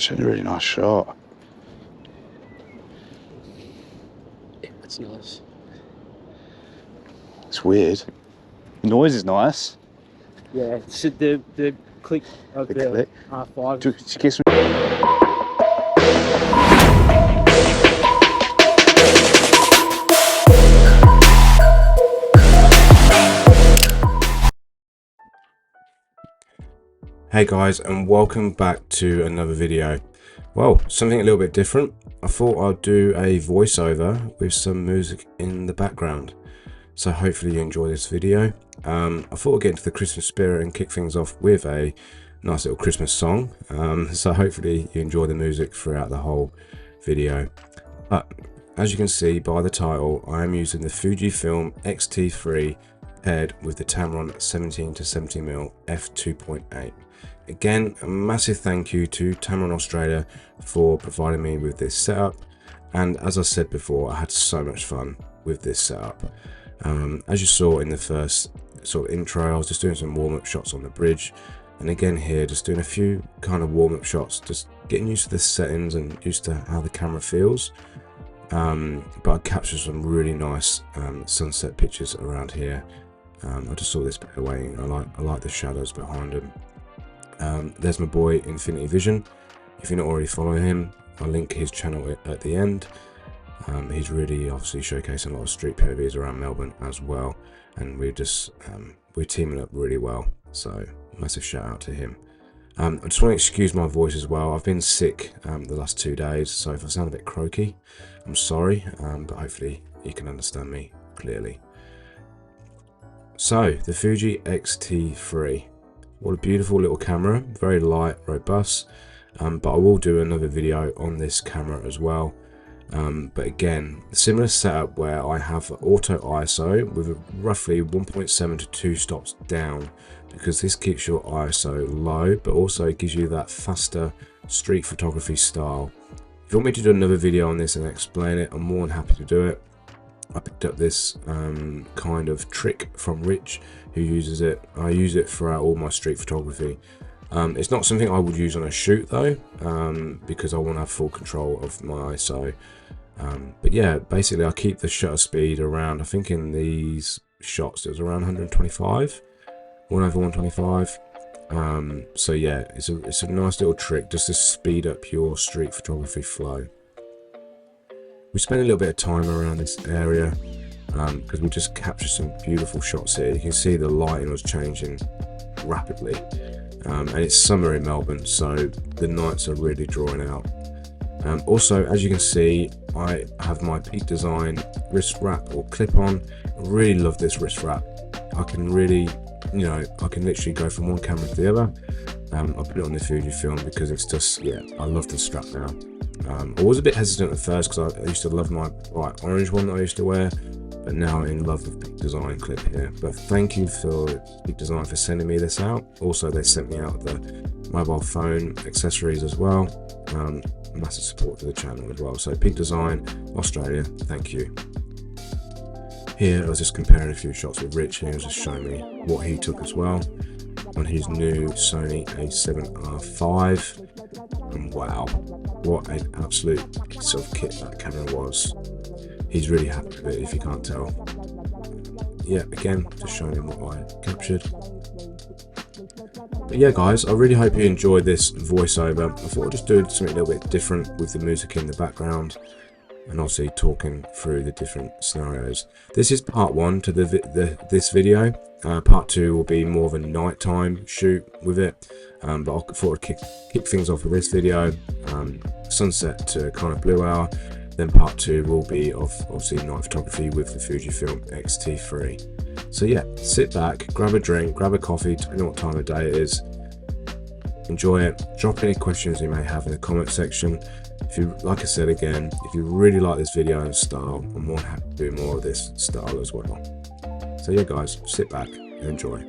actually a really nice shot. Yeah, that's nice. It's weird. The noise is nice. Yeah, the click of the click. R5. Do you get some? Hey guys, and welcome back to another video. Well, something a little bit different. I thought I'd do a voiceover with some music in the background. So hopefully you enjoy this video. I thought I'd get into the Christmas spirit and kick things off with a nice little Christmas song. So hopefully you enjoy the music throughout the whole video. But as you can see by the title, I am using the FUJIFILM XT3 paired with the Tamron 17 to 70mm f2.8. Again, a massive thank you to Tamron Australia for providing me with this setup, and as I said before, I had so much fun with this setup. As you saw in the first sort of intro, I was just doing some warm-up shots on the bridge, and again here just doing a few kind of warm-up shots, just getting used to the settings and used to how the camera feels. But I captured some really nice sunset pictures around here. I just saw this bit away. I like the shadows behind them. There's my boy Infinity Vision. If you're not already following him, I'll link his channel at the end. He's really obviously showcasing a lot of street POVs around Melbourne as well, and we're teaming up really well, so massive shout out to him. I just want to excuse my voice as well. I've been sick the last 2 days, so if I sound a bit croaky, I'm sorry, but hopefully you can understand me clearly. So the Fuji XT3, what a beautiful little camera, very light, robust, but I will do another video on this camera as well. But again, similar setup where I have auto ISO with a roughly 1.7 to 2 stops down, because this keeps your ISO low, but also gives you that faster street photography style. If you want me to do another video on this and explain it, I'm more than happy to do it. I picked up this kind of trick from Rich, who uses it. I use it throughout all my street photography. It's not something I would use on a shoot though, because I want to have full control of my ISO. But yeah, basically I keep the shutter speed around, I think in these shots it was around 125, 1/125. So yeah, it's a nice little trick just to speed up your street photography flow. We spent a little bit of time around this area because we just captured some beautiful shots here. You can see the lighting was changing rapidly, and it's summer in Melbourne, so the nights are really drawing out. Also, as you can see, I have my Peak Design wrist wrap or clip on. I really love this wrist wrap. I can really, I can literally go from one camera to the other. I put it on the Fujifilm because it's just, yeah, I love the strap now. I was a bit hesitant at first because I used to love my bright orange one that I used to wear, but now I'm in love with Peak Design clip here. But thank you for Peak Design for sending me this out. Also, they sent me out the mobile phone accessories as well. Massive support to the channel as well. So Peak Design Australia, thank you. Here I was just comparing a few shots with Rich. He was just showing me what he took as well on his new Sony A7R5, and wow, what an absolute piece of kit that camera was. He's really happy with it, if you can't tell. Yeah, again, just showing him what I captured. But yeah guys, I really hope you enjoyed this voiceover. I thought I'd just do something a little bit different with the music in the background, and obviously talking through the different scenarios. This is part one to this video. Part two will be more of a nighttime shoot with it, but I thought I'd kick things off with this video, sunset to kind of blue hour. Then part two will be of obviously night photography with the Fujifilm XT3. So yeah, sit back, grab a drink, grab a coffee, depending on what time of day it is. Enjoy it. Drop any questions you may have in the comment section. If you, like I said again, if you really like this video and style, I'm more than happy to do more of this style as well. So yeah guys, sit back and enjoy.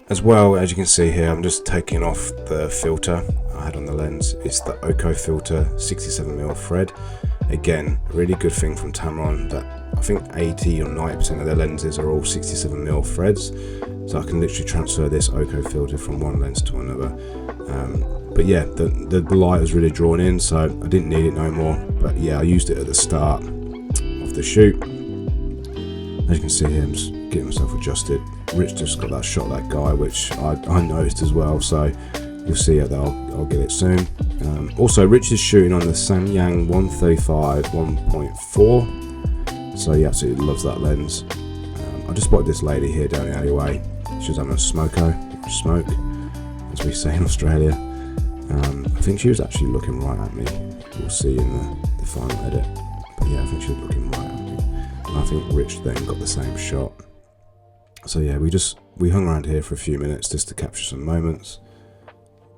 As well, as you can see here, I'm just taking off the filter I had on the lens. It's the Oko filter 67mm thread. Again, really good thing from Tamron that I think 80 or 90% of their lenses are all 67mm threads, so I can literally transfer this Oko filter from one lens to another. But yeah, the light was really drawn in, so I didn't need it no more. But yeah, I used it at the start of the shoot. As you can see here, I'm just getting myself adjusted. Rich just got that shot of that guy, which I noticed as well, so you'll see it. I'll get it soon. Also, Rich is shooting on the Samyang 135 1.4, so he absolutely loves that lens. I just spotted this lady here down the alleyway. She was having a smoke, as we say in Australia. I think she was actually looking right at me. We'll see in the final edit. But yeah, I think she was looking right at me. And I think Rich then got the same shot. So yeah, we hung around here for a few minutes just to capture some moments.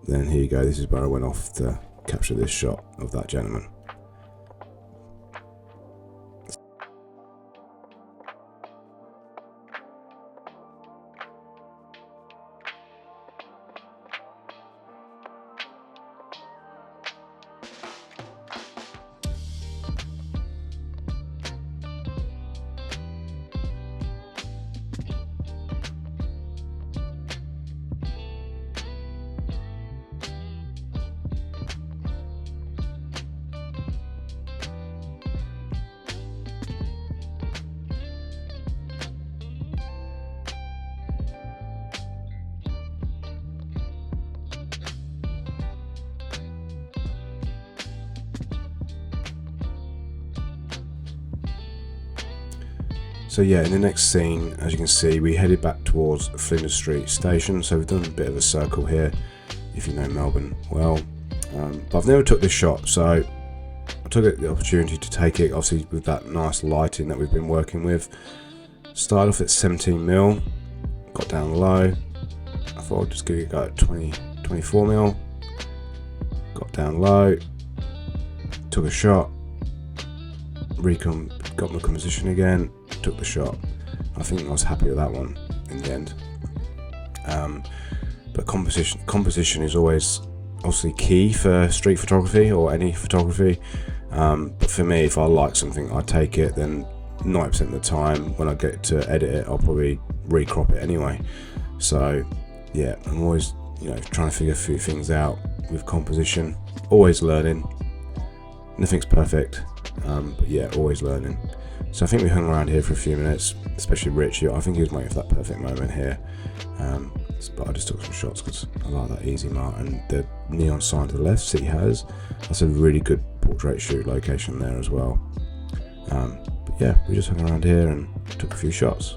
Then here you go, this is where I went off to capture this shot of that gentleman. So yeah, in the next scene, as you can see, we headed back towards Flinders Street station. So we've done a bit of a circle here, if you know Melbourne well. But I've never took this shot, so I took the opportunity to take it, obviously with that nice lighting that we've been working with. Started off at 17mm, got down low. I thought I'd just give it a go at 24mm. Got down low, took a shot, got my composition again, took the shot. I think I was happy with that one in the end. But composition is always obviously key for street photography or any photography. But for me, if I like something, I take it. Then 90% of the time, when I get to edit it, I'll probably recrop it anyway. So yeah, I'm always trying to figure a few things out with composition. Always learning. Nothing's perfect. But yeah, always learning. So I think we hung around here for a few minutes, especially Rich. I think he was waiting for that perfect moment here. But I just took some shots because I like that easy mark. And the neon sign to the left, City has, that's a really good portrait shoot location there as well. But yeah, we just hung around here and took a few shots.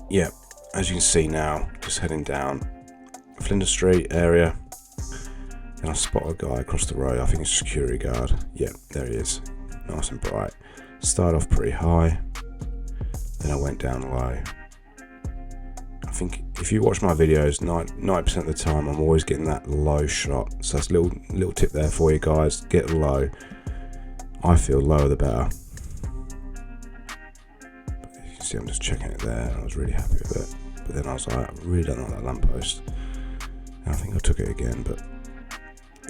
Yeah, as you can see now, just heading down Flinders Street area, and I spot a guy across the road. I think it's a security guard. Yeah, there he is, nice and bright. Started off pretty high, then I went down low. I think if you watch my videos, 90% of the time I'm always getting that low shot. So that's a little tip there for you guys. Get low. I feel lower the better. See, I'm just checking it there, and I was really happy with it. But then I was like, I really don't like that lamppost. And I think I took it again, but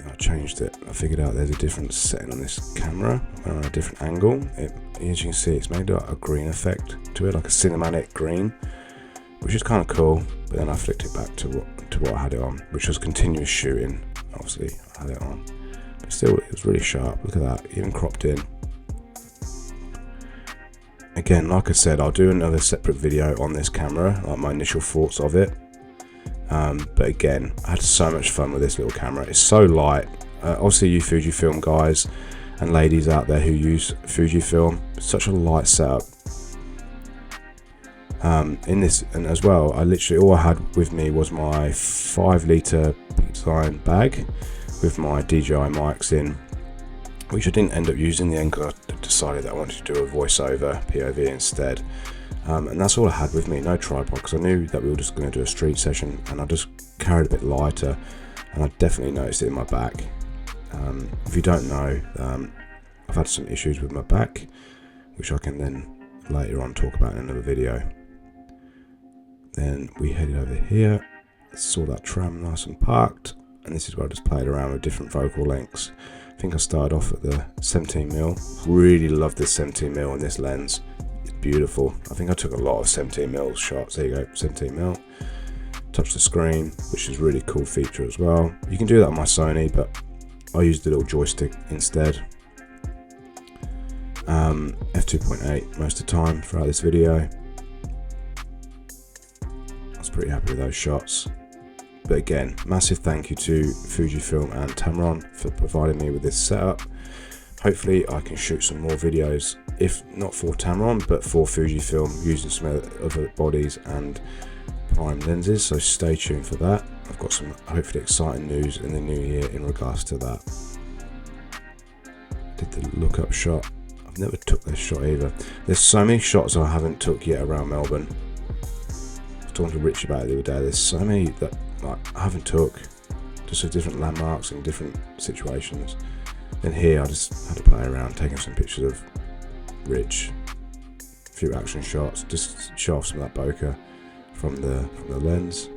I changed it. I figured out there's a different setting on this camera, on a different angle. As you can see, it's made like a green effect to it, like a cinematic green, which is kind of cool. But then I flicked it back to what I had it on, which was continuous shooting. Obviously, I had it on, but still, it was really sharp. Look at that, even cropped in. Again, like I said, I'll do another separate video on this camera, like my initial thoughts of it. But again, I had so much fun with this little camera. It's so light. Obviously, you Fujifilm guys and ladies out there who use Fujifilm, it's such a light setup. in this, and as well, I literally, all I had with me was my 5-litre Sign bag with my DJI mics in, which I didn't end up using in the end because I decided that I wanted to do a voiceover POV instead. And that's all I had with me, no tripod, because I knew that we were just going to do a street session, and I just carried a bit lighter, and I definitely noticed it in my back. If you don't know, I've had some issues with my back, which I can then later on talk about in another video. Then we headed over here, saw that tram nice and parked, and this is where I just played around with different focal lengths. I think I started off at the 17mm. Really love this 17mm on this lens. It's beautiful. I think I took a lot of 17mm shots. There you go, 17mm. Touch the screen, which is a really cool feature as well. You can do that on my Sony, but I used the little joystick instead. F2.8 most of the time throughout this video. I was pretty happy with those shots. But again, massive thank you to Fujifilm and Tamron for providing me with this setup. Hopefully I can shoot some more videos, if not for Tamron, but for Fujifilm, using some other bodies and prime lenses, so stay tuned for that. I've got some hopefully exciting news in the new year in regards to that. Did the look up shot. I've never took this shot either. There's so many shots I haven't took yet around Melbourne. I was talking to Rich about it the other day. There's so many that I haven't took, just with different landmarks and different situations. Then here I just had to play around, taking some pictures of Rich, a few action shots, just show off some of that bokeh from the lens.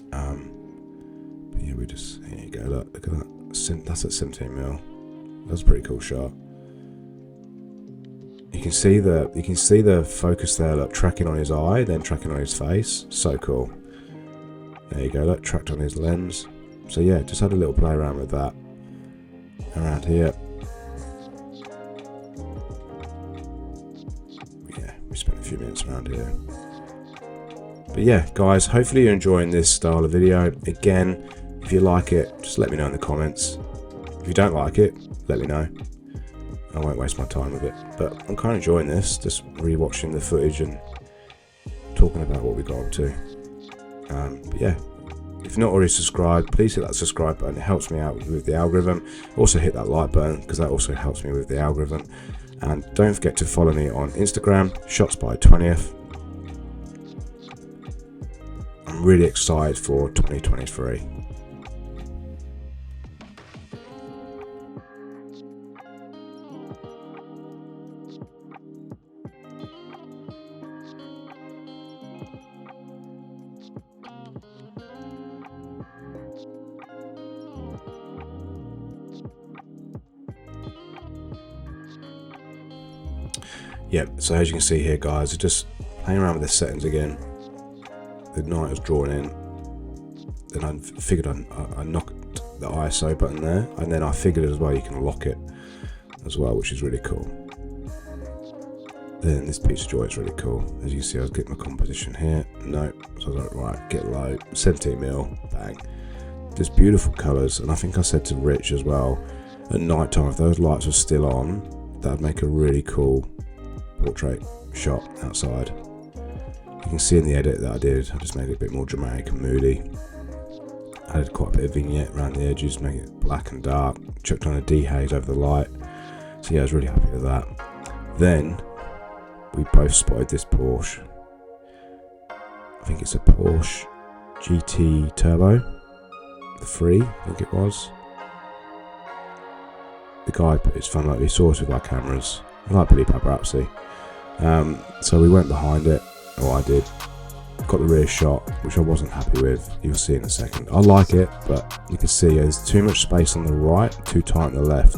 But yeah, we just, here you go, look at that. That's at 17mm. That's a pretty cool shot. You can see the focus there, look, tracking on his eye, then tracking on his face. So cool. There you go, look, tracked on his lens. So yeah, just had a little play around with that. Around here. Yeah, we spent a few minutes around here. But yeah, guys, hopefully you're enjoying this style of video. Again, if you like it, just let me know in the comments. If you don't like it, let me know. I won't waste my time with it. But I'm kind of enjoying this, just rewatching the footage and talking about what we got up to. But yeah, if you're not already subscribed, please hit that subscribe button. It helps me out with the algorithm. Also hit that like button, because that also helps me with the algorithm. And don't forget to follow me on Instagram, shotsby20th. I'm really excited for 2023. Yep, so as you can see here, guys, just playing around with the settings again. The night was drawn in. Then I figured I knocked the ISO button there, and then I figured as well you can lock it as well, which is really cool. Then this piece of joy is really cool. As you can see, I was getting my composition here. No, so I was like, right, get low, 17mm, bang. Just beautiful colours, and I think I said to Rich as well, at night time, if those lights were still on, that would make a really cool portrait shot outside. You can see in the edit that I did, I just made it a bit more dramatic and moody. Added quite a bit of vignette around the edges, make it black and dark, chucked on a dehaze over the light. So yeah, I was really happy with that. Then we both spotted this Porsche. I think it's a Porsche GT Turbo, the 3, I think it was. The guy put his phone like, he saw us with our cameras. I like Billy Paparazzi. So we went behind it, or I did, got the rear shot, which I wasn't happy with. You'll see in a second. I like it, but you can see there's too much space on the right, too tight on the left,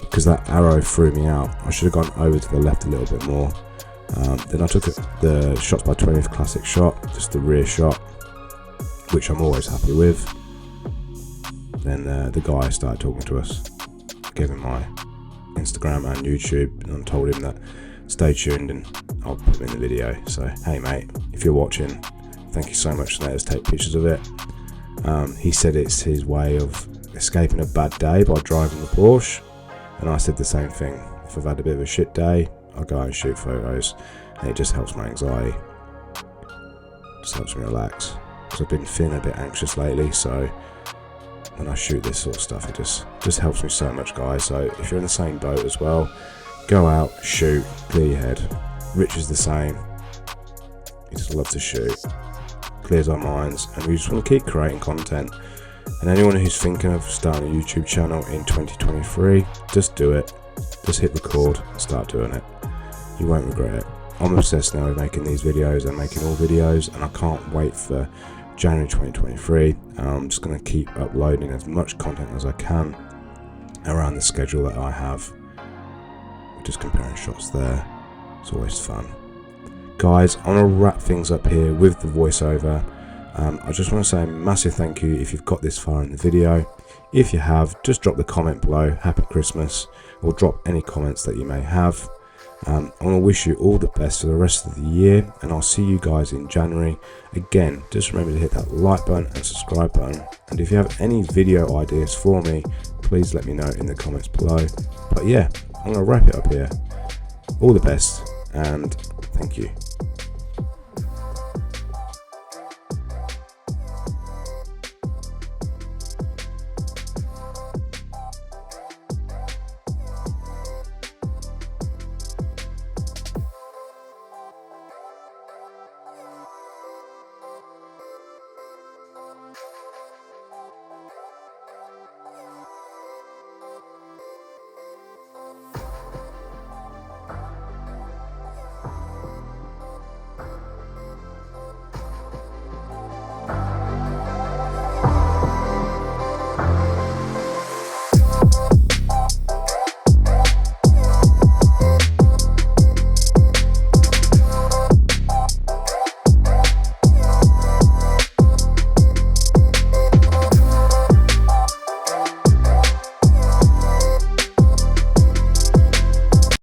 because that arrow threw me out. I should have gone over to the left a little bit more. Then I took the shots by 20th classic shot, just the rear shot, which I'm always happy with. Then the guy started talking to us. I gave him my Instagram and YouTube, and I told him that stay tuned and I'll put him in the video. So hey mate, if you're watching, thank you so much for letting us take pictures of it. He said it's his way of escaping a bad day by driving the Porsche, and I said the same thing. If I've had a bit of a shit day, I'll go out and shoot photos, and it just helps my anxiety, just helps me relax, because I've been feeling a bit anxious lately. So when I shoot this sort of stuff, it just helps me so much, guys. So if you're in the same boat as well, go out, shoot, clear your head. Rich is the same. He just loves to shoot, clears our minds, and we just want to keep creating content. And anyone who's thinking of starting a YouTube channel in 2023, just do it. Just hit record and start doing it. You won't regret it. I'm obsessed now with making these videos and making all videos, and I can't wait for January 2023. I'm just going to keep uploading as much content as I can around the schedule that I have. Just comparing shots there. It's always fun. Guys, I'm going to wrap things up here with the voiceover. I just want to say a massive thank you if you've got this far in the video. If you have, just drop the comment below, Happy Christmas, or drop any comments that you may have. I want to wish you all the best for the rest of the year, and I'll see you guys in January. Again, just remember to hit that like button and subscribe button, and if you have any video ideas for me, please let me know in the comments below. But yeah, I'm going to wrap it up here. All the best, and thank you.